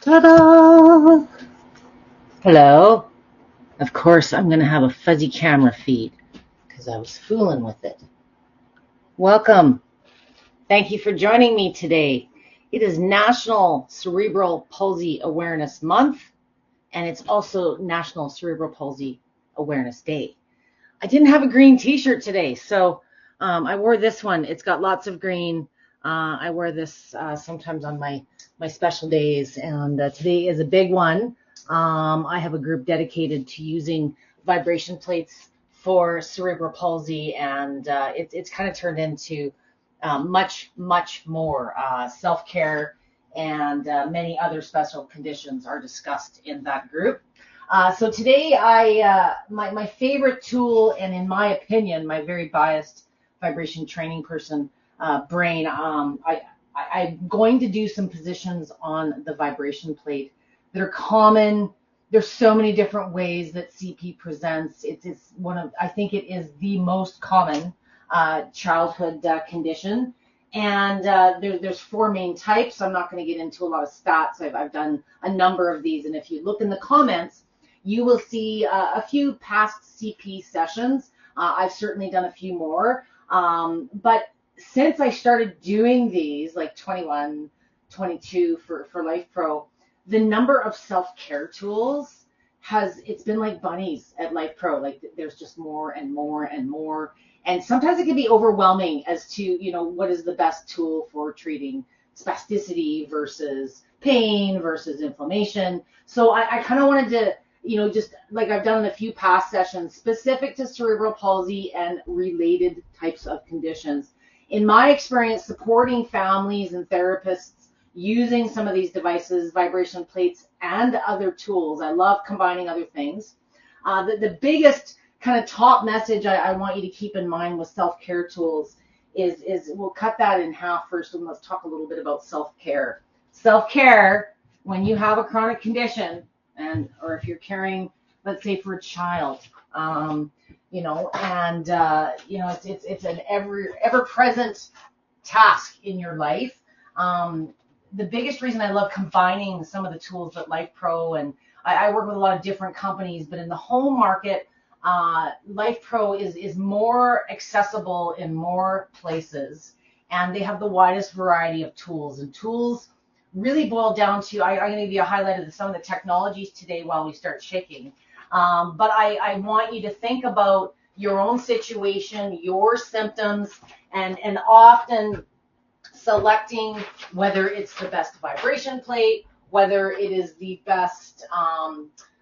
Ta-da! Hello. Of course, I'm going to have a fuzzy camera feed because I was fooling with it. Welcome. Thank you for joining me today. It is National Cerebral Palsy Awareness Month, and it's also National Cerebral Palsy Awareness Day. I didn't have a green t-shirt today, so I wore this one. It's got lots of green. I wear this sometimes on my special days, and today is a big one. I have a group dedicated to using vibration plates for cerebral palsy, and it's kind of turned into much more. Self-care and many other special conditions are discussed in that group. So today, my favorite tool, and in my opinion, my very biased vibration training person brain, I'm going to do some positions on the vibration plate that are common. There's so many different ways that CP presents. It's one of, I think it is the most common childhood condition. And there's four main types. I'm not going to get into a lot of stats. I've done a number of these. And if you look in the comments, you will see a few past CP sessions. I've certainly done a few more. But since I started doing these, like 21, 22 for Life Pro, the number of self-care tools it's been like bunnies at Life Pro. Like there's just more and more and more. And sometimes it can be overwhelming as to, what is the best tool for treating spasticity versus pain versus inflammation. So I kind of wanted to, just like I've done in a few past sessions, specific to cerebral palsy and related types of conditions. In my experience, supporting families and therapists using some of these devices, vibration plates, and other tools. I love combining other things. The biggest kind of top message I want you to keep in mind with self-care tools is we'll cut that in half first, and let's talk a little bit about self-care. Self-care, when you have a chronic condition, or if you're caring, let's say, for a child, it's an ever-present task in your life. The biggest reason I love combining some of the tools that Life Pro, and I work with a lot of different companies, but in the home market, Life Pro is more accessible in more places, and they have the widest variety of tools. And tools really boil down to, I'm going to give you a highlight of some of the technologies today while we start shaking. But I want you to think about your own situation, your symptoms, and often selecting whether it's the best vibration plate, whether it is the best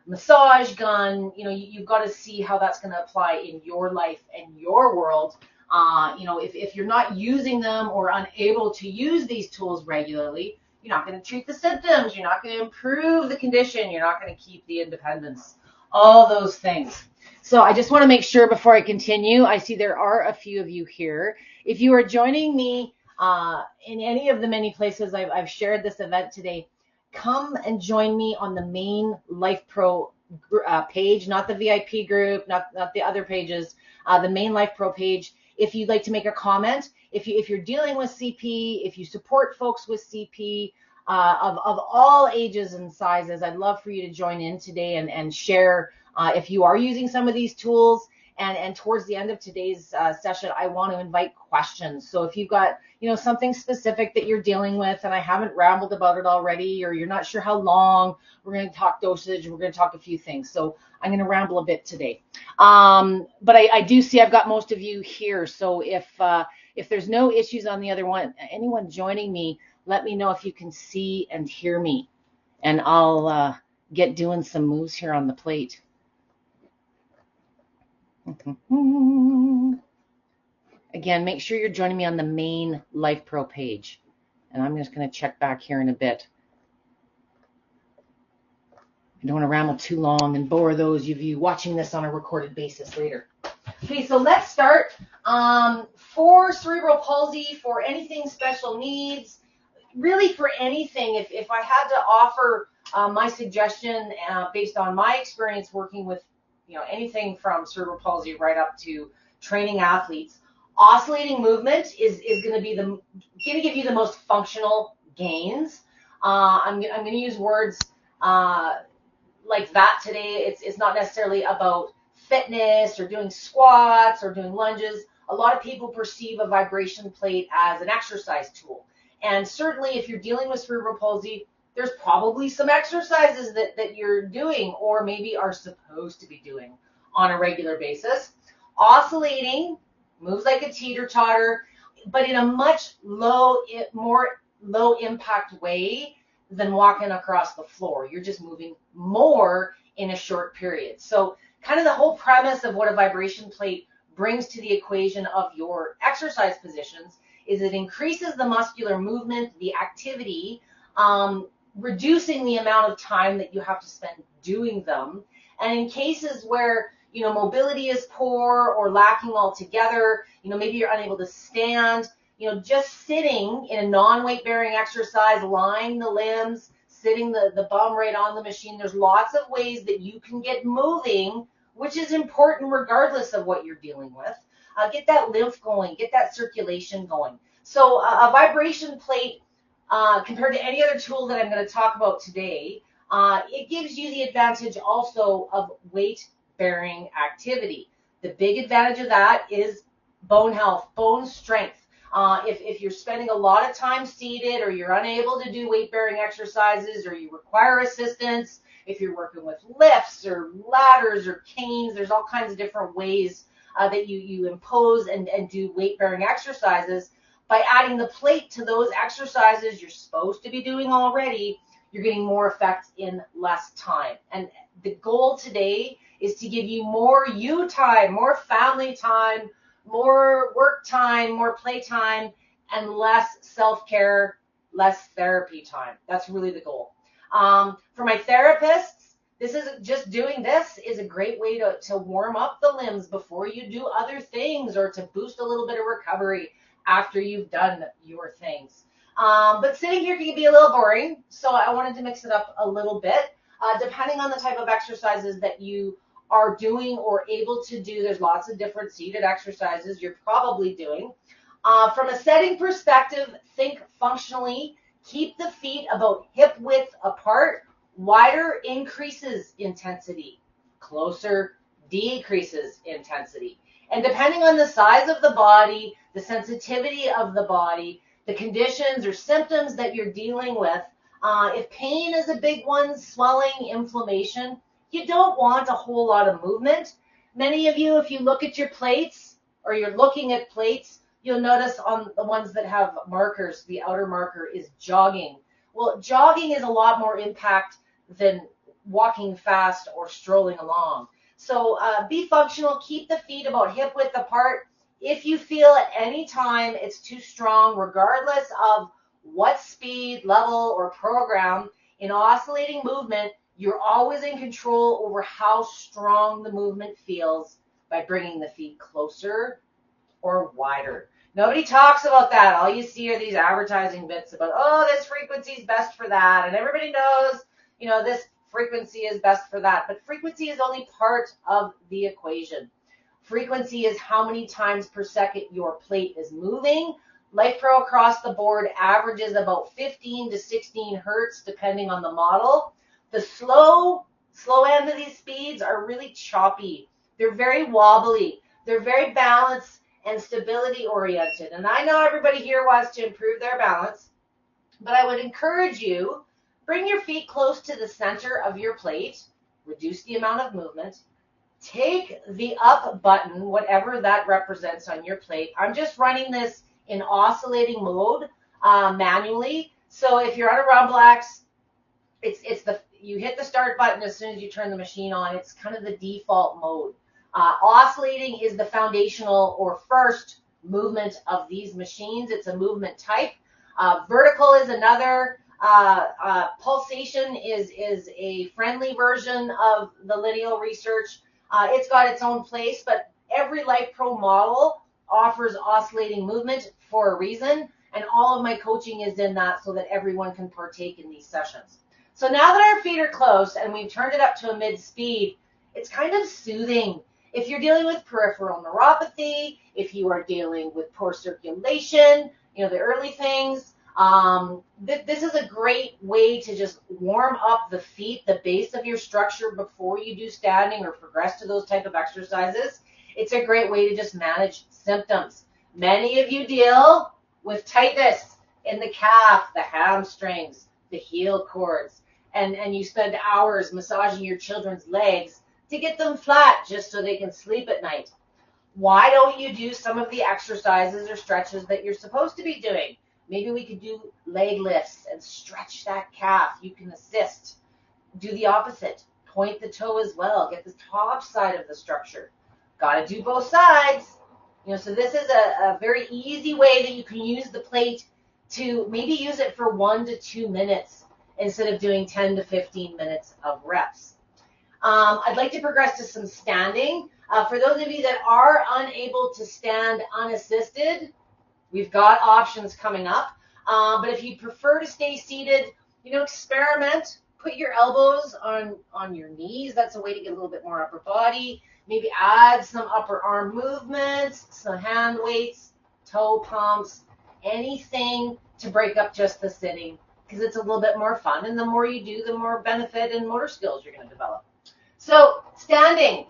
massage gun. You've got to see how that's going to apply in your life and your world. If you're not using them or unable to use these tools regularly, you're not going to treat the symptoms. You're not going to improve the condition. You're not going to keep the independence. All those things. So I just want to make sure before I continue, I see there are a few of you here. If you are joining me in any of the many places I've shared this event today, come and join me on the main Life Pro page, not the VIP group, not the other pages, the main Life Pro page. If you'd like to make a comment, if you're dealing with CP, if you support folks with CP of all ages and sizes, I'd love for you to join in today and share if you are using some of these tools. And towards the end of today's session, I want to invite questions. So if you've got something specific that you're dealing with, and I haven't rambled about it already, or you're not sure how long, we're going to talk dosage, we're going to talk a few things. So I'm going to ramble a bit today. But I do see I've got most of you here. So if there's no issues on the other one, anyone joining me, let me know if you can see and hear me, and I'll get doing some moves here on the plate. Again, make sure you're joining me on the main Life Pro page. And I'm just going to check back here in a bit. I don't want to ramble too long and bore those of you watching this on a recorded basis later. Okay, so let's start. For cerebral palsy, for anything special needs, really for anything, if I had to offer my suggestion based on my experience working with anything from cerebral palsy right up to training athletes, oscillating movement is going to give you the most functional gains. I'm going to use words like that today. It's not necessarily about fitness or doing squats or doing lunges. A lot of people perceive a vibration plate as an exercise tool. And certainly if you're dealing with cerebral palsy, there's probably some exercises that you're doing or maybe are supposed to be doing on a regular basis. Oscillating moves like a teeter-totter, but in a much more low impact way than walking across the floor. You're just moving more in a short period. So kind of the whole premise of what a vibration plate brings to the equation of your exercise positions is it increases the muscular movement, the activity, reducing the amount of time that you have to spend doing them. And in cases where mobility is poor or lacking altogether, maybe you're unable to stand, just sitting in a non-weight bearing exercise, lying the limbs, sitting the bum right on the machine. There's lots of ways that you can get moving, which is important regardless of what you're dealing with. Get that lymph going, get that circulation going. So a vibration plate, compared to any other tool that I'm going to talk about today, it gives you the advantage also of weight-bearing activity. The big advantage of that is bone health, bone strength. If you're spending a lot of time seated or you're unable to do weight-bearing exercises or you require assistance, if you're working with lifts or ladders or canes, there's all kinds of different ways that you impose and do weight-bearing exercises. By adding the plate to those exercises you're supposed to be doing already, you're getting more effect in less time. And the goal today is to give you more you time, more family time, more work time, more play time, and less self-care, less therapy time. That's really the goal. For my therapists, doing this is a great way to warm up the limbs before you do other things or to boost a little bit of recovery after you've done your things. But sitting here can be a little boring, so I wanted to mix it up a little bit. Depending on the type of exercises that you are doing or able to do, there's lots of different seated exercises you're probably doing. From a setting perspective, think functionally. Keep the feet about hip width apart. Wider increases intensity. Closer decreases intensity. And depending on the size of the body, the sensitivity of the body, the conditions or symptoms that you're dealing with, if pain is a big one, swelling, inflammation, you don't want a whole lot of movement. Many of you, if you look at your plates or you're looking at plates, you'll notice on the ones that have markers, the outer marker is jogging. Well, jogging is a lot more impact than walking fast or strolling along. So be functional, keep the feet about hip width apart. If you feel at any time it's too strong, regardless of what speed, level, or program, in oscillating movement, you're always in control over how strong the movement feels by bringing the feet closer or wider. Nobody talks about that. All you see are these advertising bits about, oh, this frequency is best for that. And everybody knows, this frequency is best for that. But frequency is only part of the equation. Frequency is how many times per second your plate is moving. LifePro across the board averages about 15 to 16 hertz, depending on the model. The slow end of these speeds are really choppy. They're very wobbly. They're very balanced and stability oriented. And I know everybody here wants to improve their balance, but I would encourage you, bring your feet close to the center of your plate, reduce the amount of movement, take the up button, whatever that represents on your plate. I'm just running this in oscillating mode manually. So if you're on a Rumblex, you hit the start button as soon as you turn the machine on. It's kind of the default mode. Oscillating is the foundational or first movement of these machines. It's a movement type. Vertical is another. Pulsation is a friendly version of the lineal research. It's got its own place, but every LifePro model offers oscillating movement for a reason, and all of my coaching is in that so that everyone can partake in these sessions. So now that our feet are close and we've turned it up to a mid-speed, it's kind of soothing. If you're dealing with peripheral neuropathy, if you are dealing with poor circulation, the early things, This is a great way to just warm up the feet, the base of your structure before you do standing or progress to those type of exercises. It's a great way to just manage symptoms. Many of you deal with tightness in the calf, the hamstrings, the heel cords, and you spend hours massaging your children's legs to get them flat just so they can sleep at night. Why don't you do some of the exercises or stretches that you're supposed to be doing? Maybe we could do leg lifts and stretch that calf. You can assist. Do the opposite. Point the toe as well. Get the top side of the structure. Got to do both sides. So this is a very easy way that you can use the plate to maybe use it for 1 to 2 minutes instead of doing 10 to 15 minutes of reps. I'd like to progress to some standing. For those of you that are unable to stand unassisted, we've got options coming up. But if you prefer to stay seated, experiment. Put your elbows on your knees. That's a way to get a little bit more upper body. Maybe add some upper arm movements, some hand weights, toe pumps, anything to break up just the sitting, because it's a little bit more fun. And the more you do, the more benefit and motor skills you're going to develop. So standing.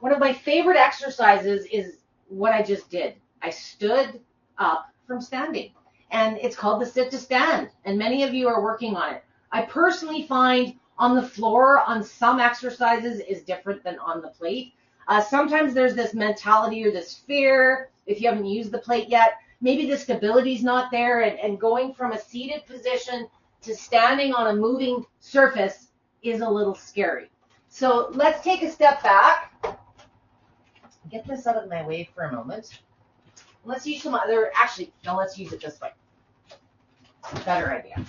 One of my favorite exercises is what I just did. I stood up from standing, and it's called the sit to stand, and many of you are working on it. I personally find on the floor on some exercises is different than on the plate. Sometimes there's this mentality or this fear if you haven't used the plate yet. Maybe the stability's not there, and going from a seated position to standing on a moving surface is a little scary. So let's take a step back. Get this out of my way for a moment. Let's use some other, actually, no, let's use it this way. Better idea.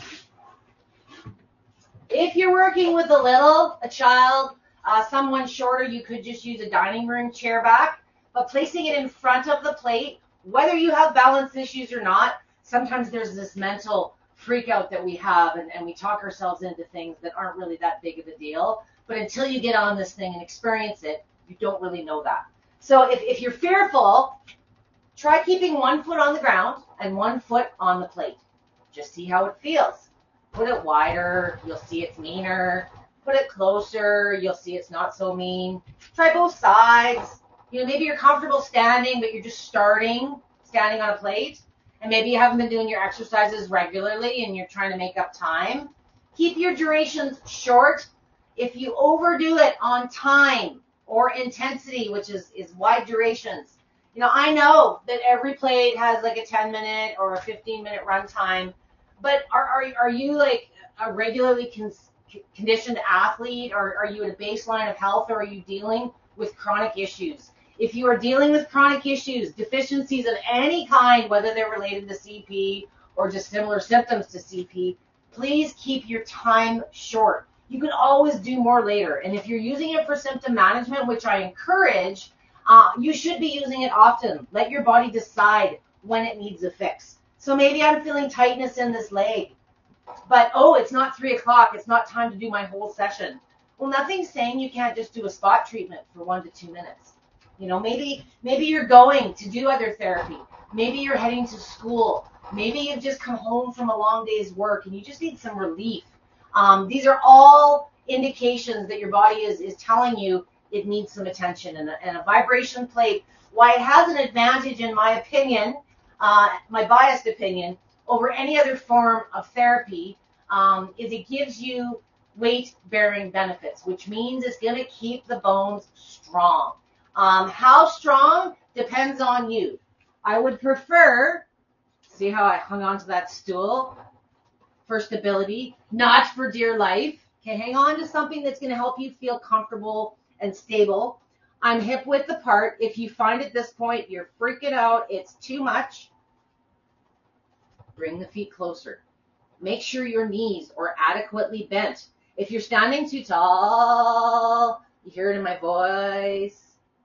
If you're working with a child, someone shorter, you could just use a dining room chair back, but placing it in front of the plate, whether you have balance issues or not, sometimes there's this mental freak out that we have, and we talk ourselves into things that aren't really that big of a deal. But until you get on this thing and experience it, you don't really know that. So if you're fearful, try keeping 1 foot on the ground and 1 foot on the plate. Just see how it feels. Put it wider, you'll see it's meaner. Put it closer, you'll see it's not so mean. Try both sides. Maybe you're comfortable standing, but you're just standing on a plate. And maybe you haven't been doing your exercises regularly and you're trying to make up time. Keep your durations short. If you overdo it on time or intensity, which is wide durations, I know that every plate has like a 10-minute or a 15-minute run time, but are you like a regularly conditioned athlete, or are you at a baseline of health, or are you dealing with chronic issues? If you are dealing with chronic issues, deficiencies of any kind, whether they're related to CP or just similar symptoms to CP, please keep your time short. You can always do more later. And if you're using it for symptom management, which I encourage, you should be using it often. Let your body decide when it needs a fix. So maybe I'm feeling tightness in this leg, but it's not 3 o'clock. It's not time to do my whole session. Well, nothing's saying you can't just do a spot treatment for 1 to 2 minutes. Maybe you're going to do other therapy. Maybe you're heading to school. Maybe you've just come home from a long day's work and you just need some relief. These are all indications that your body is telling you it needs some attention. And a vibration plate, why it has an advantage, in my opinion, my biased opinion, over any other form of therapy, is it gives you weight-bearing benefits, which means it's going to keep the bones strong. How strong depends on you. I would prefer, see how I hung on to that stool, for stability, not for dear life. Okay, hang on to something that's going to help you feel comfortable and stable. I'm hip width apart. If you find at this point you're freaking out, it's too much, bring the feet closer. Make sure your knees are adequately bent. If you're standing too tall, you hear it in my voice,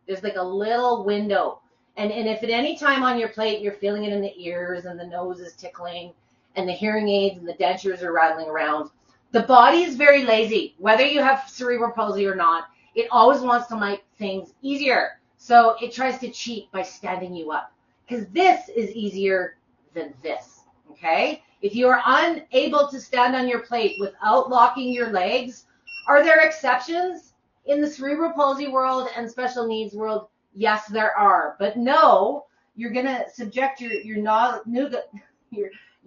there's like a little window. And if at any time on your plate you're feeling it in the ears and the nose is tickling and the hearing aids and the dentures are rattling around, the body is very lazy. Whether you have cerebral palsy or not, it always wants to make things easier. So it tries to cheat by standing you up, because this is easier than this. okay? If you are unable to stand on your plate without locking your legs, are there exceptions in the cerebral palsy world and special needs world? Yes, there are. But no, you're going to subject your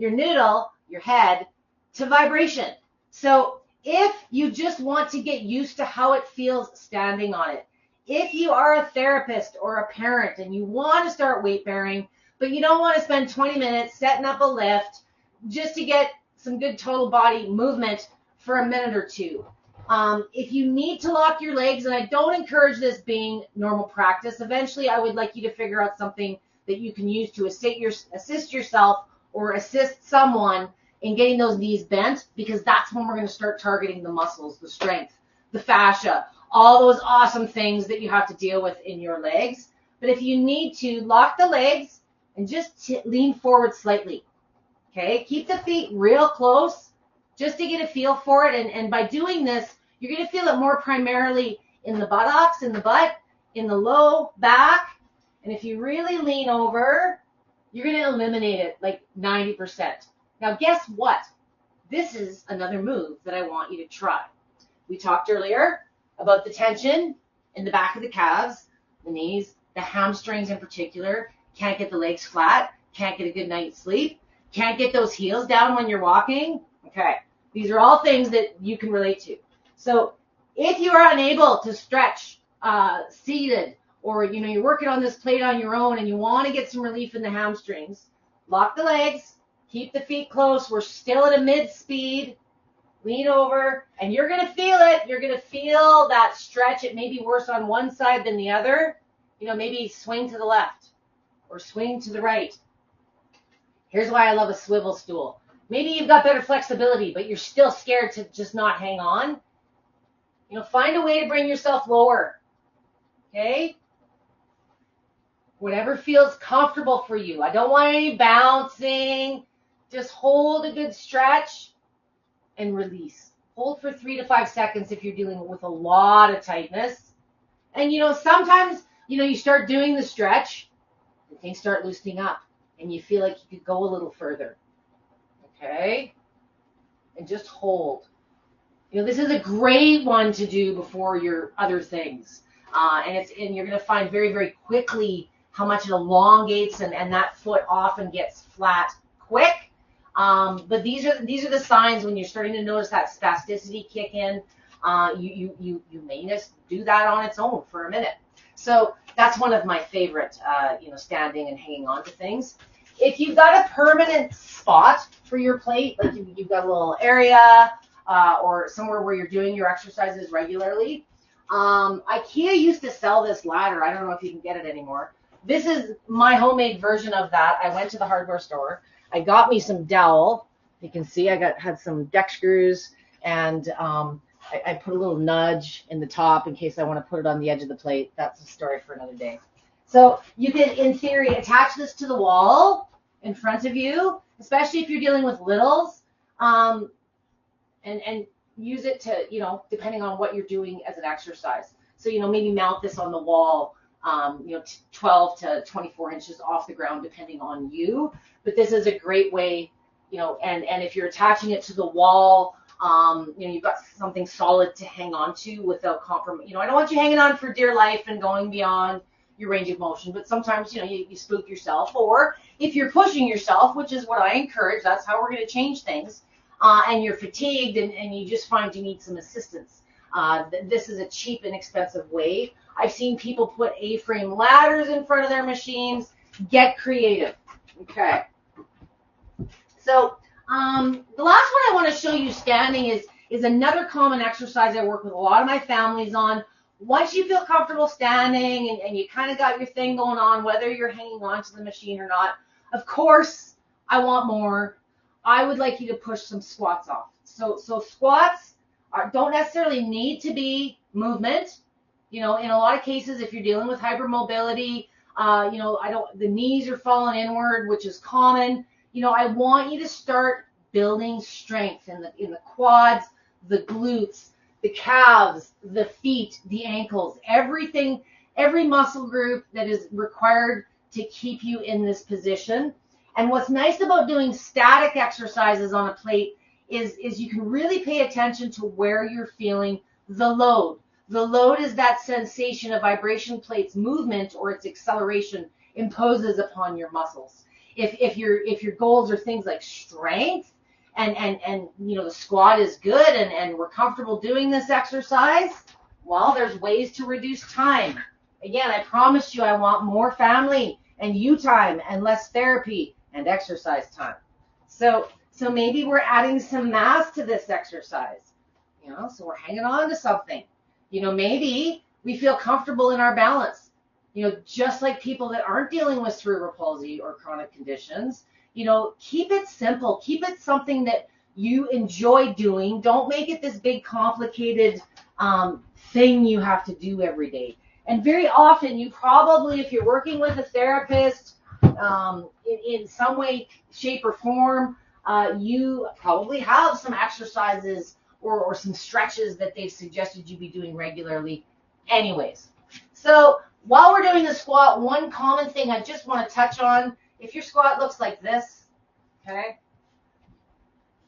noodle, your head, to vibration. So if you just want to get used to how it feels standing on it, if you are a therapist or a parent and you want to start weight bearing, but you don't want to spend 20 minutes setting up a lift just to get some good total body movement for a minute or two. If you need to lock your legs, and I don't encourage this being normal practice, eventually I would like you to figure out something that you can use to assist yourself or assist someone in getting those knees bent, because that's when we're going to start targeting the muscles, the strength, the fascia, all those awesome things that you have to deal with in your legs. But if you need to, lock the legs and just lean forward slightly. Okay, keep the feet real close just to get a feel for it. And by doing this, you're going to feel it more primarily in the buttocks, in the butt, in the low back. And if you really lean over, you're going to eliminate it like 90%. Now, guess what? This is another move that I want you to try. We talked earlier about the tension in the back of the calves, the knees, the hamstrings in particular. Can't get the legs flat, can't get a good night's sleep, can't get those heels down when you're walking. Okay, these are all things that you can relate to. So if you are unable to stretch seated, or you're working on this plate on your own and you want to get some relief in the hamstrings, lock the legs, keep the feet close. We're still at a mid-speed. Lean over, and you're going to feel it. You're going to feel that stretch. It may be worse on one side than the other. Maybe swing to the left or swing to the right. Here's why I love a swivel stool. Maybe you've got better flexibility, but you're still scared to just not hang on. Find a way to bring yourself lower. Okay? Whatever feels comfortable for you. I don't want any bouncing. Just hold a good stretch and release. Hold for 3 to 5 seconds if you're dealing with a lot of tightness. And sometimes, you start doing the stretch and things start loosening up and you feel like you could go a little further. Okay? And just hold. This is a great one to do before your other things. And you're going to find very, very quickly how much it elongates, and that foot often gets flat quick. But these are the signs when you're starting to notice that spasticity kick in. You may just do that on its own for a minute. So that's one of my favorite, standing and hanging on to things. If you've got a permanent spot for your plate, like you've got a little area or somewhere where you're doing your exercises regularly, IKEA used to sell this ladder. I don't know if you can get it anymore. This is my homemade version of that. I went to the hardware store. I got me some dowel. You can see I had some deck screws, and I put a little nudge in the top in case I want to put it on the edge of the plate. That's a story for another day. So you can, in theory, attach this to the wall in front of you, especially if you're dealing with littles, and use it to, depending on what you're doing as an exercise. So, maybe mount this on the wall, 12 to 24 inches off the ground, depending on you. But this is a great way, and if you're attaching it to the wall, you've got something solid to hang on to without compromise. I don't want you hanging on for dear life and going beyond your range of motion, but sometimes, you spook yourself, or if you're pushing yourself, which is what I encourage, that's how we're going to change things, and you're fatigued and you just find you need some assistance. This is a cheap and expensive way. I've seen people put A-frame ladders in front of their machines. Get creative. Okay. So the last one I want to show you standing is another common exercise I work with a lot of my families on. Once you feel comfortable standing and you kind of got your thing going on, whether you're hanging on to the machine or not, of course, I want more. I would like you to push some squats off. So squats don't necessarily need to be movement. In a lot of cases, if you're dealing with hypermobility, the knees are falling inward, which is common. I want you to start building strength in the quads, the glutes, the calves, the feet, the ankles, every muscle group that is required to keep you in this position. And what's nice about doing static exercises on a plate is you can really pay attention to where you're feeling the load. The load is that sensation a vibration plate's movement or its acceleration imposes upon your muscles. If your goals are things like strength and the squat is good and we're comfortable doing this exercise, well, there's ways to reduce time. Again, I promised you I want more family and you time and less therapy and exercise time. So maybe we're adding some mass to this exercise. So we're hanging on to something. Maybe we feel comfortable in our balance. Just like people that aren't dealing with cerebral palsy or chronic conditions, keep it simple. Keep it something that you enjoy doing. Don't make it this big complicated thing you have to do every day. And very often you probably, if you're working with a therapist in some way, shape, or form, you probably have some exercises or some stretches that they've suggested you be doing regularly anyways. So while we're doing the squat, one common thing I just want to touch on, if your squat looks like this, okay,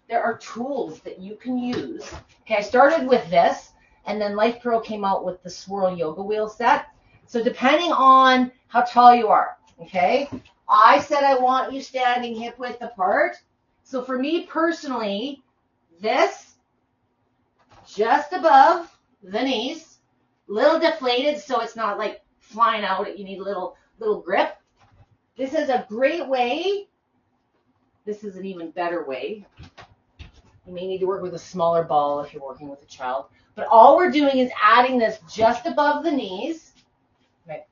there are tools that you can use. Okay, I started with this, and then Life Pro came out with the swirl yoga wheel set. So depending on how tall you are, okay, I said I want you standing hip width apart. So for me personally, this just above the knees, little deflated so it's not like flying out. You need a little grip. This is a great way. This is an even better way. You may need to work with a smaller ball if you're working with a child. But all we're doing is adding this just above the knees. Right.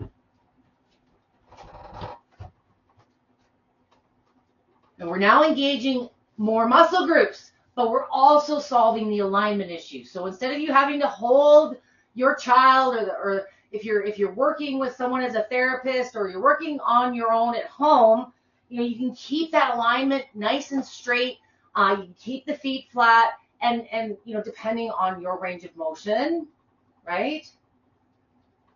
And we're now engaging more muscle groups, but we're also solving the alignment issue. So instead of you having to hold your child or if you're working with someone as a therapist or you're working on your own at home, you can keep that alignment nice and straight. You can keep the feet flat and depending on your range of motion, right?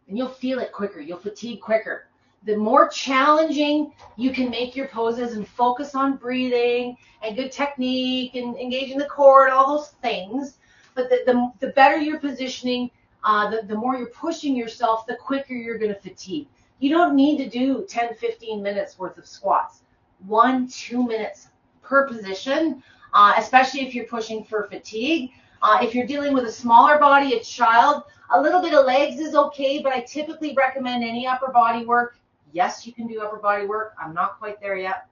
And you'll feel it quicker. You'll fatigue quicker. The more challenging you can make your poses and focus on breathing and good technique and engaging the core and all those things, but the better your positioning, the more you're pushing yourself, the quicker you're going to fatigue. You don't need to do 10, 15 minutes worth of squats. 1-2 minutes per position, especially if you're pushing for fatigue. If you're dealing with a smaller body, a child, a little bit of legs is okay, but I typically recommend any upper body work. Yes, you can do upper body work. I'm not quite there yet.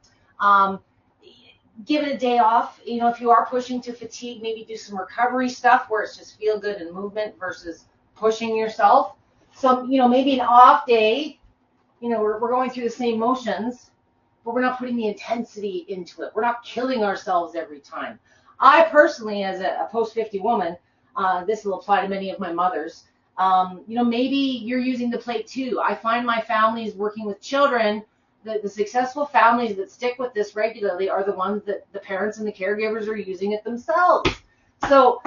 Give it a day off. If you are pushing to fatigue, maybe do some recovery stuff where it's just feel good and movement versus pushing yourself. So, maybe an off day, we're going through the same motions, but we're not putting the intensity into it. We're not killing ourselves every time. I personally, as a post-50 woman, this will apply to many of my mothers, maybe you're using the plate too. I find my families working with children, the successful families that stick with this regularly are the ones that the parents and the caregivers are using it themselves. So,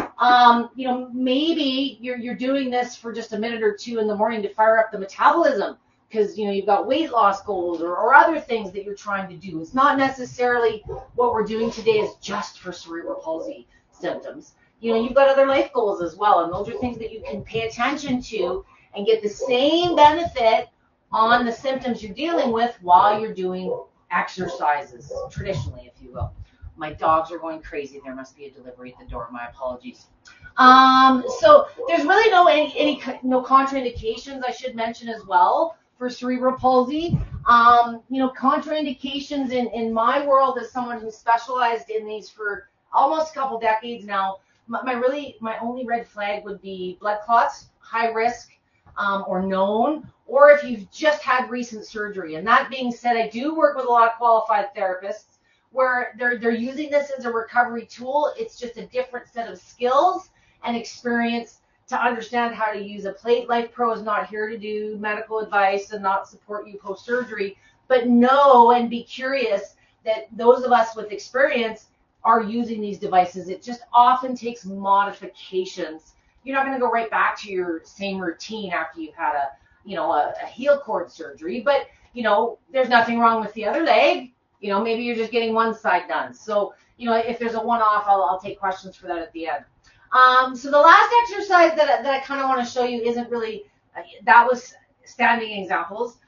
maybe you're doing this for just a minute or two in the morning to fire up the metabolism because, you've got weight loss goals or other things that you're trying to do. It's not necessarily what we're doing today is just for cerebral palsy symptoms. You've got other life goals as well, and those are things that you can pay attention to and get the same benefit on the symptoms you're dealing with while you're doing exercises, traditionally, if you will. My dogs are going crazy. There must be a delivery at the door. My apologies. So there's really no contraindications I should mention as well for cerebral palsy. Contraindications in my world as someone who's specialized in these for almost a couple decades now, my only red flag would be blood clots, high risk, or known, or if you've just had recent surgery. And that being said, I do work with a lot of qualified therapists where they're using this as a recovery tool. It's just a different set of skills and experience to understand how to use a plate. Life Pro is not here to do medical advice and not support you post-surgery, but know and be curious that those of us with experience are using these devices. It just often takes modifications. You're not going to go right back to your same routine after you've had a heel cord surgery, but there's nothing wrong with the other leg. Maybe you're just getting one side done. So, if there's a one-off, I'll take questions for that at the end. So the last exercise that I kind of want to show you isn't really, that was standing examples,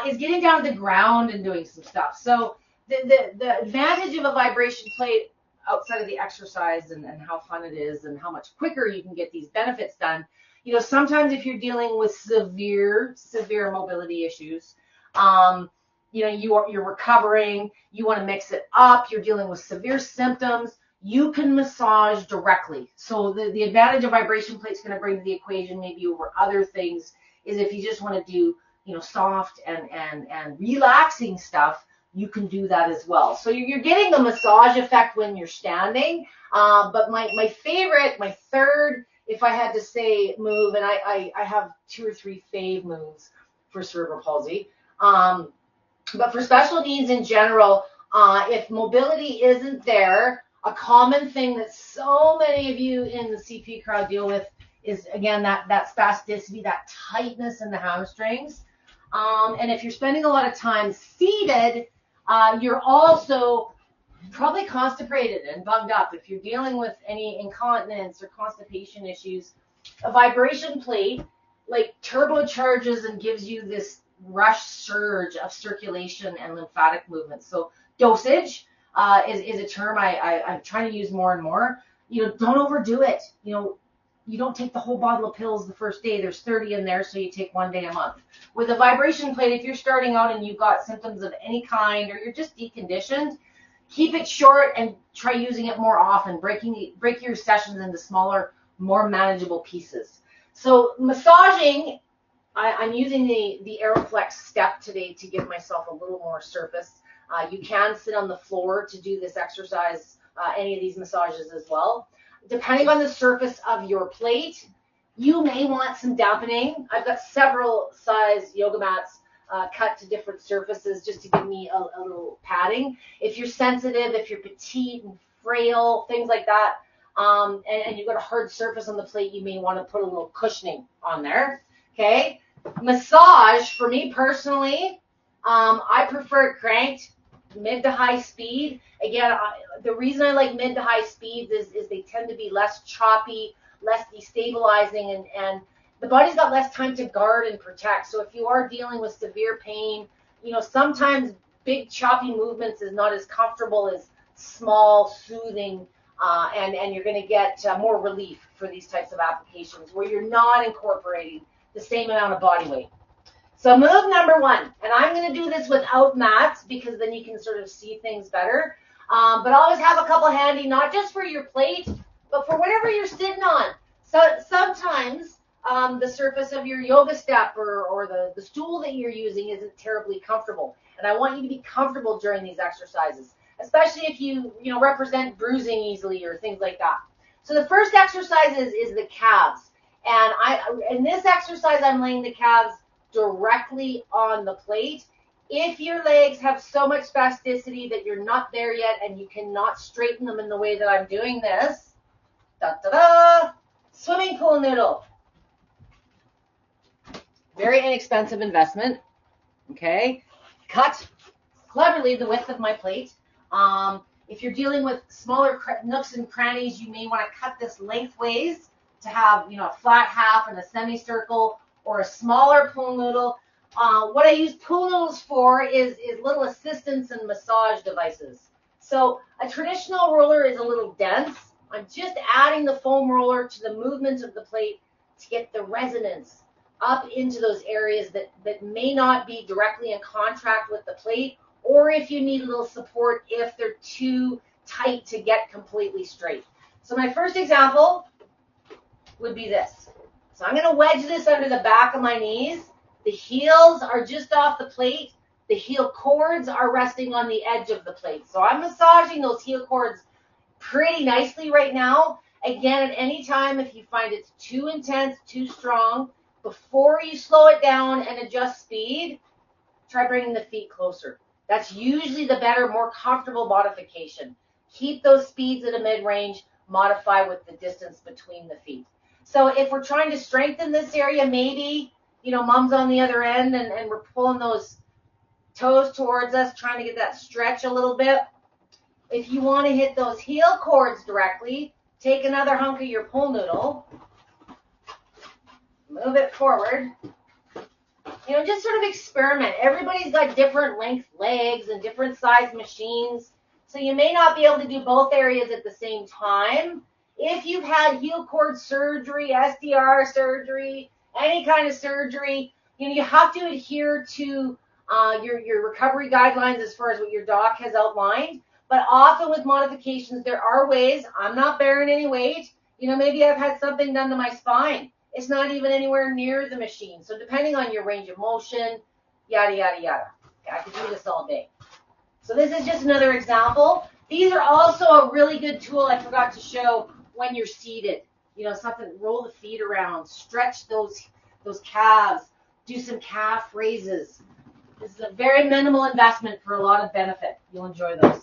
is getting down to the ground and doing some stuff. So the advantage of a vibration plate outside of the exercise and how fun it is and how much quicker you can get these benefits done, sometimes if you're dealing with severe mobility issues, you're recovering, you want to mix it up, you're dealing with severe symptoms, you can massage directly. So the advantage a vibration plate's going to bring to the equation, maybe over other things, is if you just want to do, soft and relaxing stuff, you can do that as well. So you're getting the massage effect when you're standing. But my favorite, my third, if I had to say, move, and I have 2 or 3 fave moves for cerebral palsy. But for special needs in general, if mobility isn't there, a common thing that so many of you in the CP crowd deal with is, again, that spasticity, that tightness in the hamstrings. And if you're spending a lot of time seated, you're also probably constipated and bunged up. If you're dealing with any incontinence or constipation issues, a vibration plate like turbocharges and gives you this rush surge of circulation and lymphatic movement. So dosage is a term I'm trying to use more and more. Don't overdo it. You don't take the whole bottle of pills the first day. There's 30 in there, so you take 1 day a month. With a vibration plate, if you're starting out and you've got symptoms of any kind or you're just deconditioned, keep it short and try using it more often. Break your sessions into smaller, more manageable pieces. So massaging, I'm using the Aeroflex step today to give myself a little more surface. You can sit on the floor to do this exercise, any of these massages as well. Depending on the surface of your plate, you may want some dampening. I've got several size yoga mats cut to different surfaces just to give me a little padding. If you're sensitive, if you're petite and frail, things like that, and you've got a hard surface on the plate, you may want to put a little cushioning on there. Okay? Massage, for me personally, I prefer it cranked, mid to high speed. Again, the reason I like mid to high speeds is they tend to be less choppy, less destabilizing, and the body's got less time to guard and protect. So if you are dealing with severe pain, sometimes big choppy movements is not as comfortable as small, soothing, and you're going to get more relief for these types of applications where you're not incorporating the same amount of body weight. So move number 1, and I'm going to do this without mats because then you can sort of see things better. But always have a couple handy, not just for your plate, but for whatever you're sitting on. So sometimes the surface of your yoga step or the stool that you're using isn't terribly comfortable. And I want you to be comfortable during these exercises, especially if you represent bruising easily or things like that. So the first exercise is the calves. And in this exercise, I'm laying the calves directly on the plate. If your legs have so much spasticity that you're not there yet and you cannot straighten them in the way that I'm doing this, swimming pool noodle. Very inexpensive investment. Okay, cut cleverly the width of my plate. If you're dealing with smaller nooks and crannies, you may want to cut this lengthways to have a flat half and a semicircle, or a smaller pool noodle. What I use pool noodles for is little assistance and massage devices. So a traditional roller is a little dense. I'm just adding the foam roller to the movement of the plate to get the resonance up into those areas that may not be directly in contact with the plate, or if you need a little support if they're too tight to get completely straight. So my first example would be this. So I'm going to wedge this under the back of my knees. The heels are just off the plate. The heel cords are resting on the edge of the plate. So I'm massaging those heel cords pretty nicely right now. Again, at any time, if you find it's too intense, too strong, before you slow it down and adjust speed, try bringing the feet closer. That's usually the better, more comfortable modification. Keep those speeds at a mid-range, modify with the distance between the feet. So if we're trying to strengthen this area, maybe, mom's on the other end and we're pulling those toes towards us, trying to get that stretch a little bit. If you want to hit those heel cords directly, take another hunk of your pull noodle, move it forward. You know, just sort of experiment. Everybody's got different length legs and different size machines, so you may not be able to do both areas at the same time. If you've had heel cord surgery, SDR surgery, any kind of surgery, you know, you have to adhere to your recovery guidelines as far as what your doc has outlined. But often with modifications, there are ways. I'm not bearing any weight. You know, maybe I've had something done to my spine. It's not even anywhere near the machine. So depending on your range of motion, yada, yada, yada. I could do this all day. So this is just another example. These are also a really good tool I forgot to show when you're seated. You know, something, roll the feet around, stretch those calves, do some calf raises. This is a very minimal investment for a lot of benefit. You'll enjoy those.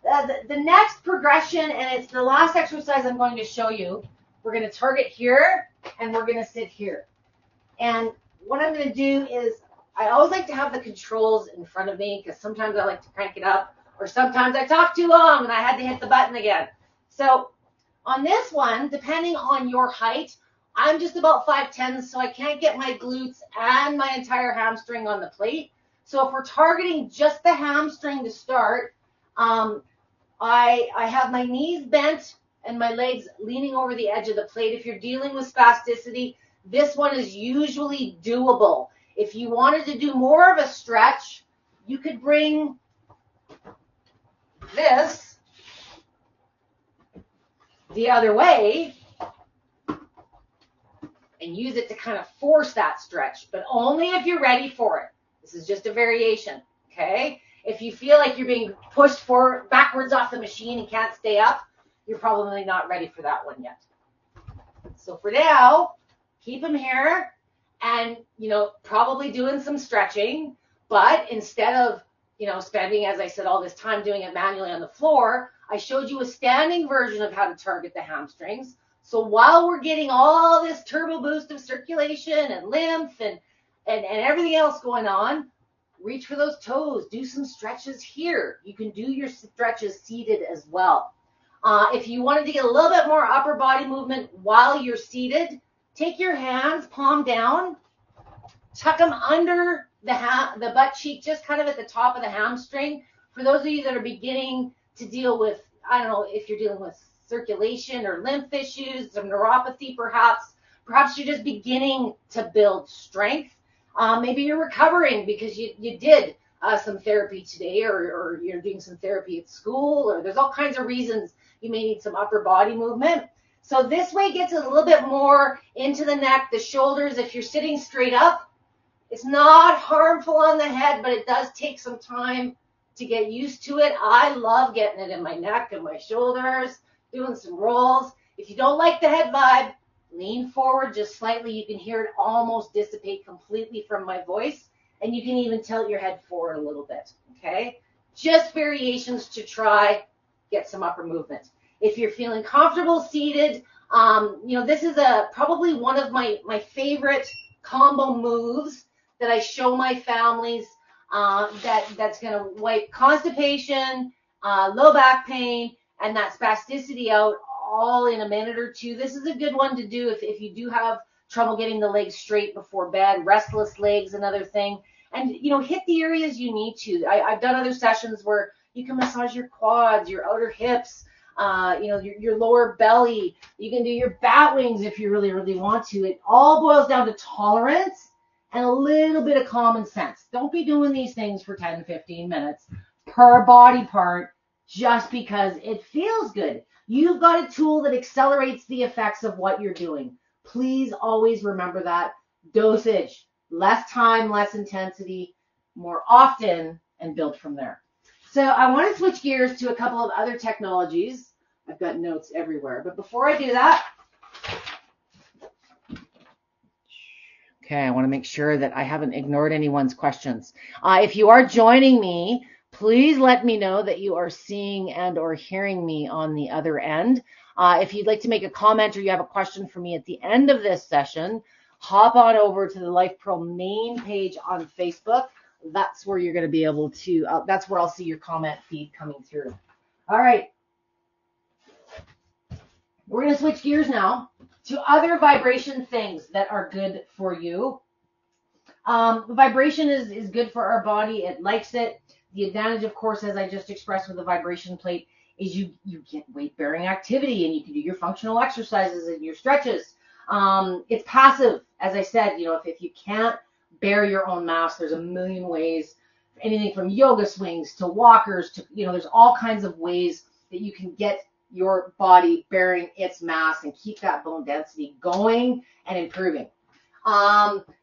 The next progression, and it's the last exercise I'm going to show you. We're going to target here, and we're going to sit here. And what I'm going to do is, I always like to have the controls in front of me, because sometimes I like to crank it up, or sometimes I talk too long and I had to hit the button again. So on this one, depending on your height, I'm just about 5'10", so I can't get my glutes and my entire hamstring on the plate. So if we're targeting just the hamstring to start, I have my knees bent and my legs leaning over the edge of the plate. If you're dealing with spasticity, this one is usually doable. If you wanted to do more of a stretch, you could bring this the other way and use it to kind of force that stretch, but only if you're ready for it. This is just a variation, okay? If you feel like you're being pushed forward, backwards off the machine and can't stay up, you're probably not ready for that one yet. So for now, keep them here and, you know, probably doing some stretching, but instead of, you know, spending, as I said, all this time doing it manually on the floor, I showed you a standing version of how to target the hamstrings. So while we're getting all this turbo boost of circulation and lymph and everything else going on, reach for those toes, do some stretches here. You can do your stretches seated as well. If you wanted to get a little bit more upper body movement while you're seated, take your hands palm down, tuck them under the butt cheek, just kind of at the top of the hamstring. For those of you that are beginning to deal with, I don't know if you're dealing with circulation or lymph issues, some neuropathy perhaps you're just beginning to build strength. Maybe you're recovering because you did some therapy today, or you're doing some therapy at school, or there's all kinds of reasons you may need some upper body movement. So this way gets a little bit more into the neck, the shoulders. If you're sitting straight up, it's not harmful on the head, but it does take some time to get used to it. I love getting it in my neck and my shoulders, doing some rolls. If you don't like the head vibe, lean forward just slightly. You can hear it almost dissipate completely from my voice, and you can even tilt your head forward a little bit, okay? Just variations to try, get some upper movement. If you're feeling comfortable seated, you know, this is probably one of my favorite combo moves that I show my families, that's going to wipe constipation, low back pain, and that spasticity out all in a minute or two. This is a good one to do if you do have trouble getting the legs straight before bed. Restless legs, another thing. And, you know, hit the areas you need to. I've done other sessions where you can massage your quads, your outer hips, you know, your lower belly. You can do your bat wings if you really, really want to. It all boils down to tolerance and a little bit of common sense. Don't be doing these things for 10, 15 minutes per body part just because it feels good. You've got a tool that accelerates the effects of what you're doing. Please always remember that. Dosage, less time, less intensity, more often, and build from there. So I want to switch gears to a couple of other technologies. I've got notes everywhere. But before I do that, okay, I want to make sure that I haven't ignored anyone's questions. If you are joining me, please let me know that you are seeing and or hearing me on the other end. If you'd like to make a comment or you have a question for me at the end of this session, hop on over to the Life Pro main page on Facebook. that's where you're going to be able to, that's where I'll see your comment feed coming through. All right. We're going to switch gears now to other vibration things that are good for you. Vibration is good for our body. It likes it. The advantage, of course, as I just expressed with the vibration plate, is you get weight-bearing activity, and you can do your functional exercises and your stretches. It's passive, as I said. If you can't bear your own mass, there's a million ways. Anything from yoga swings to walkers to, there's all kinds of ways that you can get your body bearing its mass and keep that bone density going and improving.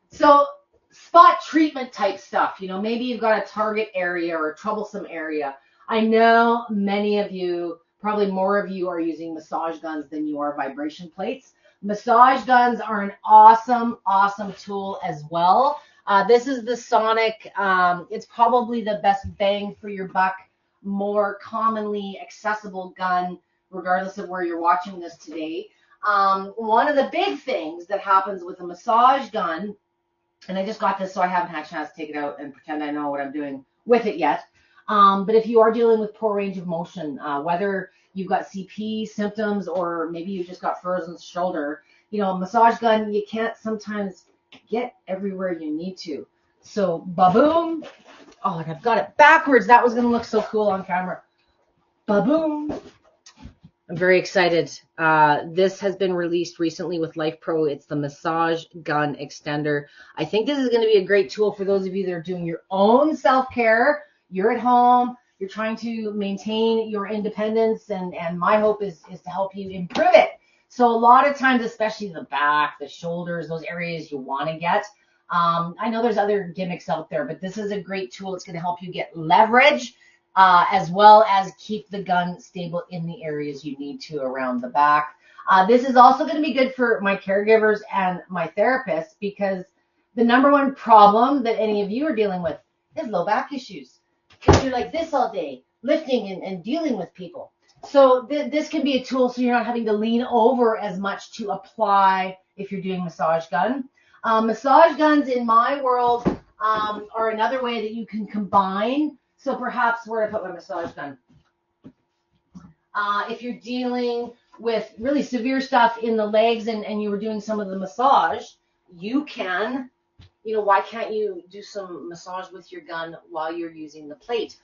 So spot treatment type stuff, maybe you've got a target area or a troublesome area. I know many of you, probably more of you, are using massage guns than you are vibration plates. Massage guns are an awesome, awesome tool as well. This is the Sonic. It's probably the best bang for your buck, more commonly accessible gun, regardless of where you're watching this today. One of the big things that happens with a massage gun, and I just got this, so I haven't had a chance to take it out and pretend I know what I'm doing with it yet. But if you are dealing with poor range of motion, whether you've got CP symptoms or maybe you just got frozen shoulder, a massage gun, you can't sometimes get everywhere you need to. So, ba-boom. Oh, and I've got it backwards. That was going to look so cool on camera. Ba-boom. I'm very excited. This has been released recently with Life Pro. It's the Massage Gun Extender. I think this is going to be a great tool for those of you that are doing your own self-care. You're at home. You're trying to maintain your independence, and my hope is to help you improve it. So a lot of times, especially the back, the shoulders, those areas you want to get. I know there's other gimmicks out there, but this is a great tool. It's going to help you get leverage, as well as keep the gun stable in the areas you need to around the back. This is also going to be good for my caregivers and my therapists, because the number one problem that any of you are dealing with is low back issues. Because you're like this all day, lifting and dealing with people. So this can be a tool so you're not having to lean over as much to apply if you're doing massage gun. Massage guns in my world are another way that you can combine. So perhaps where to put my massage gun. If you're dealing with really severe stuff in the legs and you were doing some of the massage, you can, why can't you do some massage with your gun while you're using the plate?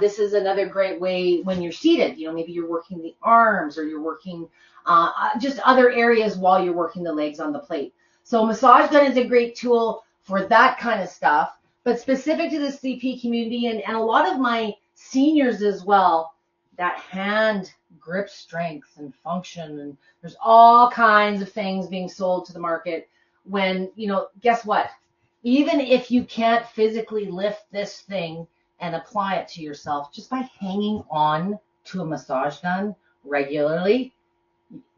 This is another great way when you're seated. Maybe you're working the arms, or you're working just other areas while you're working the legs on the plate. So massage gun is a great tool for that kind of stuff. But specific to the CP community and a lot of my seniors as well, that hand grip strength and function, and there's all kinds of things being sold to the market when, guess what? Even if you can't physically lift this thing and apply it to yourself, just by hanging on to a massage gun regularly,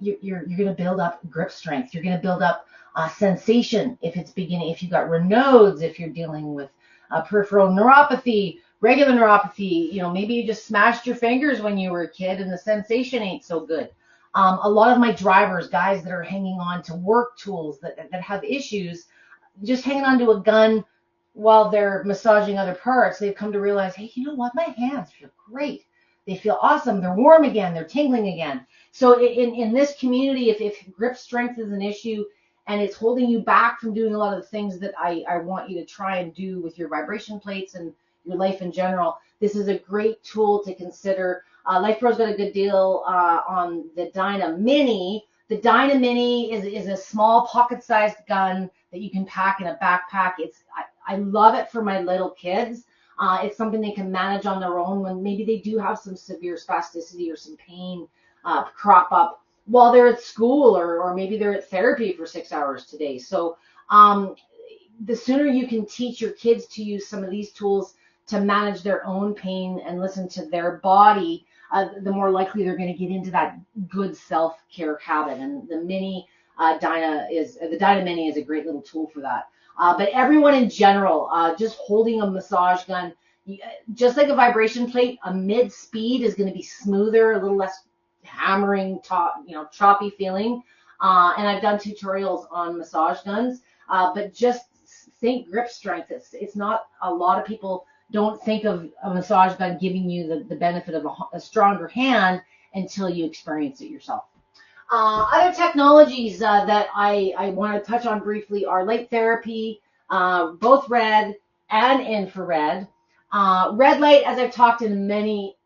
you're going to build up grip strength. You're going to build up sensation if it's beginning, if you've got Raynaud's, if you're dealing with peripheral neuropathy, regular neuropathy, maybe you just smashed your fingers when you were a kid and the sensation ain't so good. A lot of my drivers, guys that are hanging on to work tools that have issues, just hanging on to a gun while they're massaging other parts, they've come to realize, hey, you know what? My hands feel great. They feel awesome. They're warm again. They're tingling again. So in this community, if grip strength is an issue and it's holding you back from doing a lot of the things that I want you to try and do with your vibration plates and your life in general, this is a great tool to consider. Life Pro's got a good deal on the Dyna Mini. The Dyna Mini is a small pocket-sized gun that you can pack in a backpack. I love it for my little kids. It's something they can manage on their own when maybe they do have some severe spasticity or some pain crop up while they're at school, or maybe they're at therapy for 6 hours today. So the sooner you can teach your kids to use some of these tools to manage their own pain and listen to their body, the more likely they're going to get into that good self-care habit. And the Dyna Mini is a great little tool for that. But everyone in general, just holding a massage gun, just like a vibration plate, a mid-speed is going to be smoother, a little less hammering, choppy feeling. And I've done tutorials on massage guns, but just think grip strength. It's not, a lot of people don't think of a massage gun giving you the benefit of a stronger hand until you experience it yourself. Other technologies that I want to touch on briefly are light therapy, both red and infrared. Red light, as I've talked in many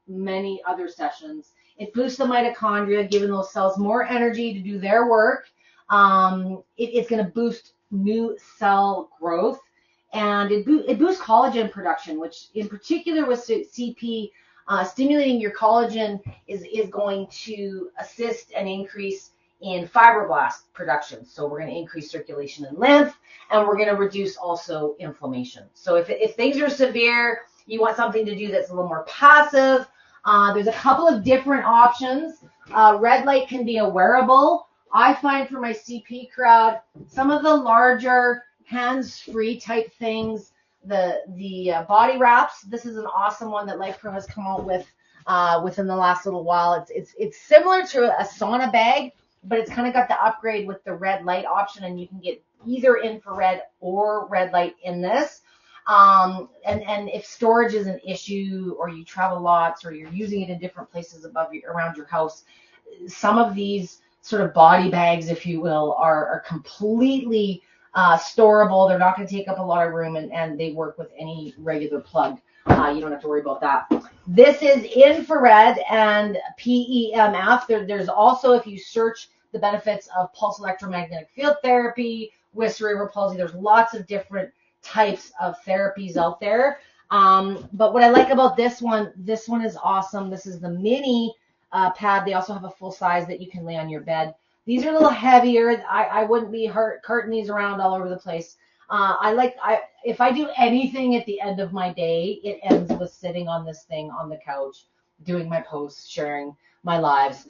other sessions, it boosts the mitochondria, giving those cells more energy to do their work. It's going to boost new cell growth, and it boosts collagen production, which in particular with CP, stimulating your collagen is going to assist and increase in fibroblast production. So we're going to increase circulation and lymph, and we're going to reduce also inflammation. So if things are severe, you want something to do that's a little more passive. There's a couple of different options. Red light can be a wearable. I find for my CP crowd, some of the larger hands-free type things, the body wraps. This is an awesome one that LifePro has come out with within the last little while. It's similar to a sauna bag, but it's kind of got the upgrade with the red light option, and you can get either infrared or red light in this. And if storage is an issue, or you travel lots, or you're using it in different places around your house, some of these sort of body bags, if you will, are completely storable. They're not going to take up a lot of room, and they work with any regular plug. You don't have to worry about that. This is infrared and PEMF. There's also, if you search the benefits of pulse electromagnetic field therapy with cerebral palsy, there's lots of different types of therapies out there. But what I like about this one is awesome. This is the mini pad. They also have a full size that you can lay on your bed. These are a little heavier. I wouldn't be carting these around all over the place. If I do anything at the end of my day, it ends with sitting on this thing on the couch, doing my posts, sharing my lives.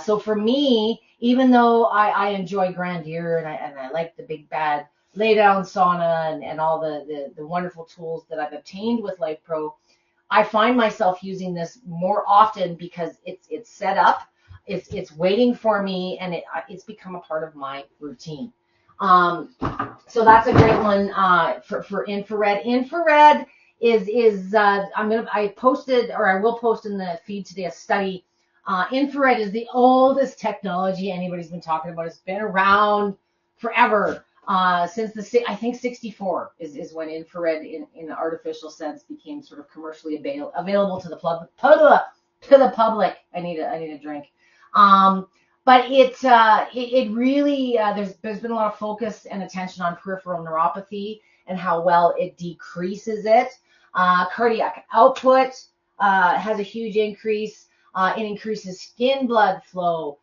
So for me, even though I enjoy grandeur and I like the big bad lay down sauna and all the wonderful tools that I've obtained with LifePro, I find myself using this more often because it's set up, it's waiting for me, and it's become a part of my routine. So that's a great one for infrared. Infrared is I posted, or I will post in the feed today, a study. Infrared is the oldest technology anybody's been talking about. It's been around forever. Since I think 64 is when infrared in the artificial sense became sort of commercially available to the public. I need a drink. But it really there's been a lot of focus and attention on peripheral neuropathy and how well it decreases it. Cardiac output has a huge increase. It increases skin blood flow.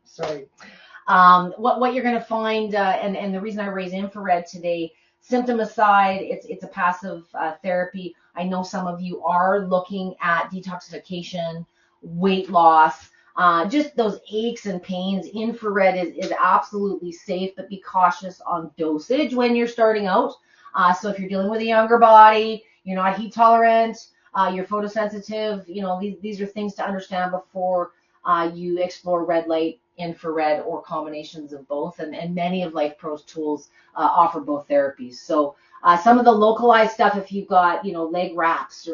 Sorry. What you're going to find, and the reason I raise infrared today, symptom aside, it's a passive therapy. I know some of you are looking at detoxification, weight loss, just those aches and pains. Infrared is absolutely safe, but be cautious on dosage when you're starting out. So if you're dealing with a younger body, you're not heat tolerant, you're photosensitive, these are things to understand before you explore red light, infrared, or combinations of both. And many of LifePro's tools offer both therapies. So some of the localized stuff, if you've got, leg wraps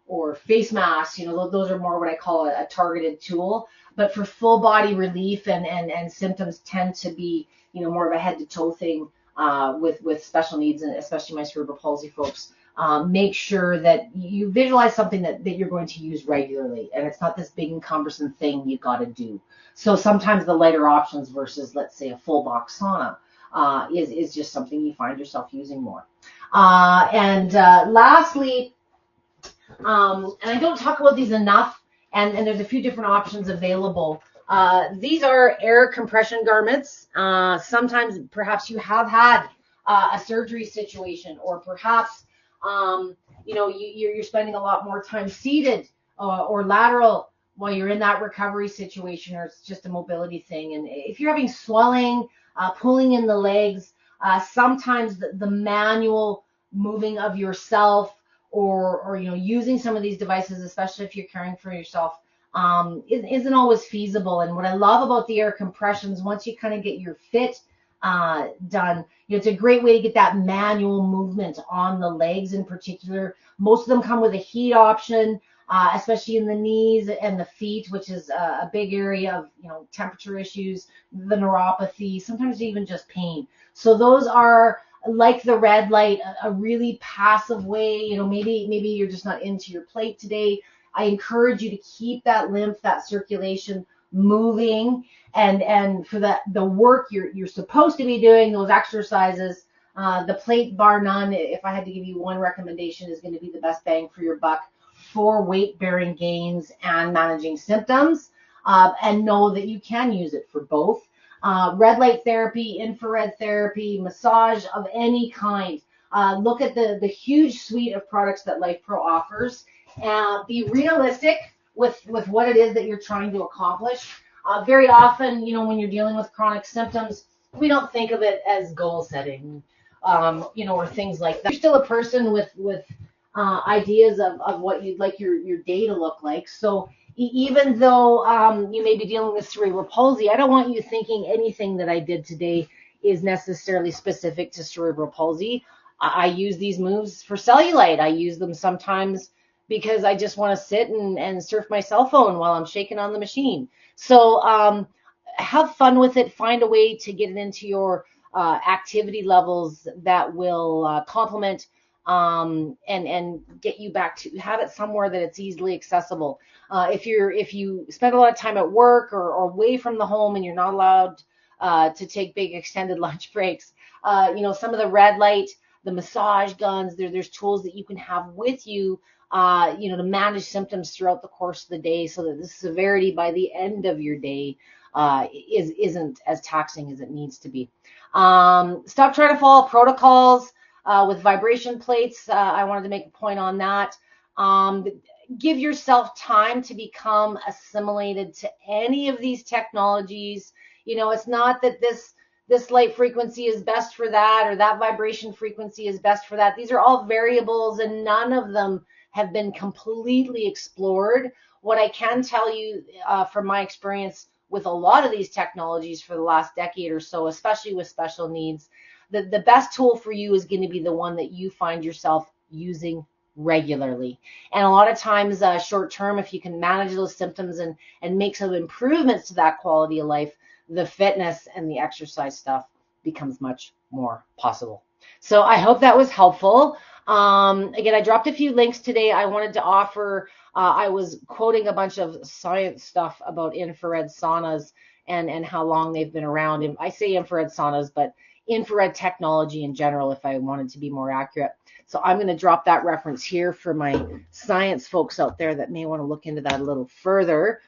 or face masks, those are more what I call a targeted tool. But for full body relief and symptoms tend to be, more of a head to toe thing with special needs, and especially my cerebral palsy folks. Make sure that you visualize something that you're going to use regularly, and it's not this big and cumbersome thing you got to do. So sometimes the lighter options versus, let's say, a full box sauna is just something you find yourself using more. And lastly, and I don't talk about these enough, and there's a few different options available. These are air compression garments. Sometimes perhaps you have had a surgery situation, or perhaps you're spending a lot more time seated or lateral while you're in that recovery situation, or it's just a mobility thing. And if you're having swelling, pulling in the legs, sometimes the manual moving of yourself or using some of these devices, especially if you're caring for yourself, isn't always feasible. And what I love about the air compressions, once you kind of get your fit done. It's a great way to get that manual movement on the legs in particular. Most of them come with a heat option, especially in the knees and the feet, which is a big area of temperature issues, the neuropathy, sometimes even just pain. So those are like the red light, a really passive way. Maybe you're just not into your plate today. I encourage you to keep that lymph, that circulation moving, and for the work you're supposed to be doing, those exercises, the plate, bar none, if I had to give you one recommendation, is going to be the best bang for your buck for weight bearing gains and managing symptoms. And know that you can use it for both. Red light therapy, infrared therapy, massage of any kind. Look at the huge suite of products that Life Pro offers. Be realistic with what it is that you're trying to accomplish. Very often, when you're dealing with chronic symptoms, we don't think of it as goal setting, or things like that. You're still a person with ideas of what you'd like your day to look like. So even though you may be dealing with cerebral palsy, I don't want you thinking anything that I did today is necessarily specific to cerebral palsy. I use these moves for cellulite. I use them sometimes because I just want to sit and surf my cell phone while I'm shaking on the machine. So have fun with it. Find a way to get it into your activity levels that will complement and get you back to have it somewhere that it's easily accessible. If you spend a lot of time at work or away from the home and you're not allowed to take big extended lunch breaks, some of the red light, the massage guns, there's tools that you can have with you, to manage symptoms throughout the course of the day, so that the severity by the end of your day isn't as taxing as it needs to be. Stop trying to follow protocols with vibration plates. I wanted to make a point on that. Give yourself time to become assimilated to any of these technologies. It's not that this light frequency is best for that, or that vibration frequency is best for that. These are all variables, and none of them have been completely explored. What I can tell you from my experience with a lot of these technologies for the last decade or so, especially with special needs, the best tool for you is going to be the one that you find yourself using regularly. And a lot of times, short term, if you can manage those symptoms and make some improvements to that quality of life, the fitness and the exercise stuff becomes much more possible. So I hope that was helpful. Again, I dropped a few links today. I wanted to offer, I was quoting a bunch of science stuff about infrared saunas and how long they've been around. And I say infrared saunas, but infrared technology in general, if I wanted to be more accurate. So I'm going to drop that reference here for my science folks out there that may want to look into that a little further.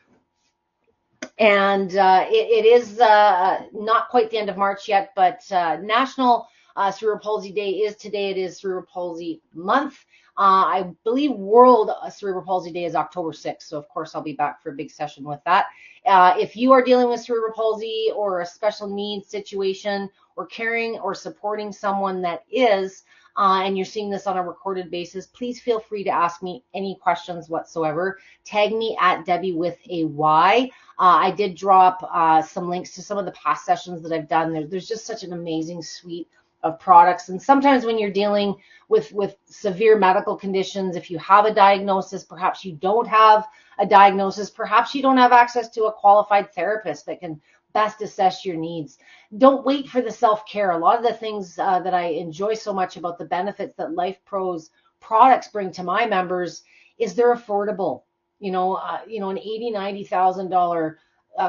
And it is not quite the end of March yet, but National Cerebral Palsy Day is today. It is Cerebral Palsy Month. I believe World Cerebral Palsy Day is October 6th. So, of course, I'll be back for a big session with that. If you are dealing with cerebral palsy or a special needs situation, or caring or supporting someone that is, and you're seeing this on a recorded basis, please feel free to ask me any questions whatsoever. Tag me at Debby with a Y. I did drop some links to some of the past sessions that I've done. There's just such an amazing suite of products. And sometimes when you're dealing with severe medical conditions, if you have a diagnosis, perhaps you don't have a diagnosis, perhaps you don't have access to a qualified therapist that can best assess your needs. Don't wait for the self-care. A lot of the things that I enjoy so much about the benefits that Life Pro's products bring to my members is they're affordable. An $80,000-$90,000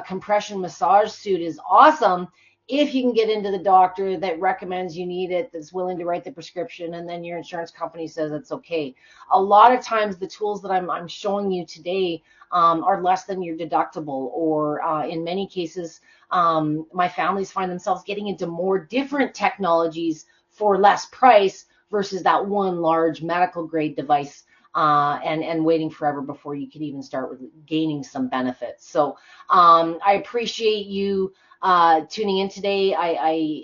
compression massage suit is awesome if you can get into the doctor that recommends you need it, that's willing to write the prescription, and then your insurance company says it's okay. A lot of times the tools that I'm showing you today are less than your deductible, or in many cases, my families find themselves getting into more different technologies for less price versus that one large medical grade device, and waiting forever before you can even start with gaining some benefits. So I appreciate you tuning in today.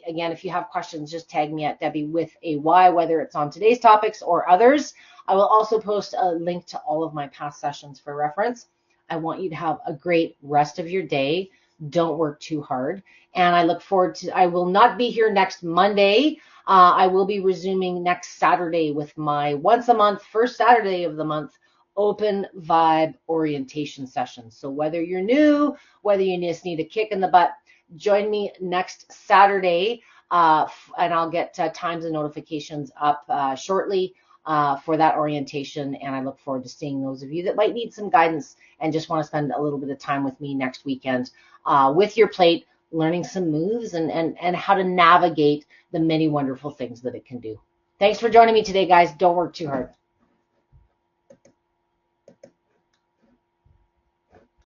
Again, if you have questions, just tag me at Debby with a Y, whether it's on today's topics or others. I will also post a link to all of my past sessions for reference. I want you to have a great rest of your day. don't work too hard. And I look forward to, I will not be here next Monday. I will be resuming next Saturday with my once a month, first Saturday of the month, open vibe orientation session. So whether you're new, whether you just need a kick in the butt, join me next Saturday, and I'll get times and notifications up shortly for that orientation. And I look forward to seeing those of you that might need some guidance and just want to spend a little bit of time with me next weekend with your plate, learning some moves and how to navigate the many wonderful things that it can do. Thanks for joining me today, guys. Don't work too hard.